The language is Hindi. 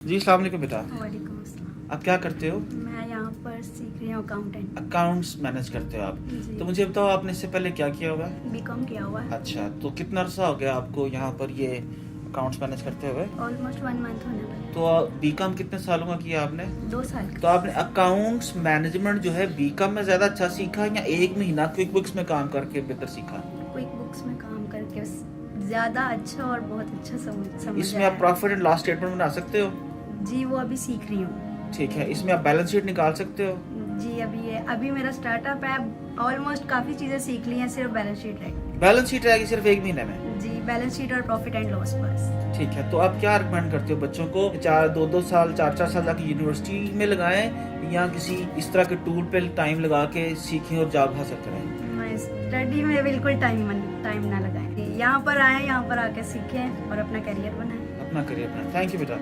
जी अस्सलाम वालेकुम बेटा। वालेकुम अस्सलाम। आप क्या करते हो? मैं यहाँ पर सीख रही हूँ अकाउंटेंट। अकाउंट्स मैनेज करते हो आप। जी। तो मुझे बताओ आपने इससे पहले क्या किया होगा? बीकॉम किया हुआ है। अच्छा, तो कितना अरसा हो गया आपको यहाँ पर ये अकाउंट्स मैनेज करते हुए? ऑलमोस्ट 1 मंथ होने वाला तो बीकॉम कितने सालों का किया आपने? है। 2 साल तो का। आपने अकाउंट्स मैनेजमेंट जो है बीकॉम में ज्यादा अच्छा सीखा या एक महीना क्विक बुक्स में काम करके बेहतर सीखा? क्विक बुक्स में काम करके ज्यादा अच्छा और बहुत अच्छा समझ इसमें आया आप है। प्रॉफिट एंड लॉस स्टेटमेंट बना सकते हो? जी वो अभी सीख रही हूँ। ठीक है, इसमें आप बैलेंस शीट निकाल सकते हो? जी अभी मेरा स्टार्टअप है। ऑलमोस्ट काफी चीजें सीख ली हैं, सिर्फ बैलेंस शीट रह गई। बैलेंस शीट रहेगी सिर्फ एक महीने में? जी बैलेंस शीट और प्रॉफिट एंड लॉस बस। ठीक है, तो आप क्या रिकमेंड करते हो बच्चों को? 2 साल 4 साल जाके यूनिवर्सिटी में लगाएं या किसी इस तरह के टूल पे टाइम लगा के सीखें और जॉब हासिल करें? मैं स्टडी में बिल्कुल टाइम ना लगाएं। यहाँ पर आए, यहाँ पर आके सीखें और अपना करियर बनाएं। अपना करियर बनाएं। थैंक यू बेटा।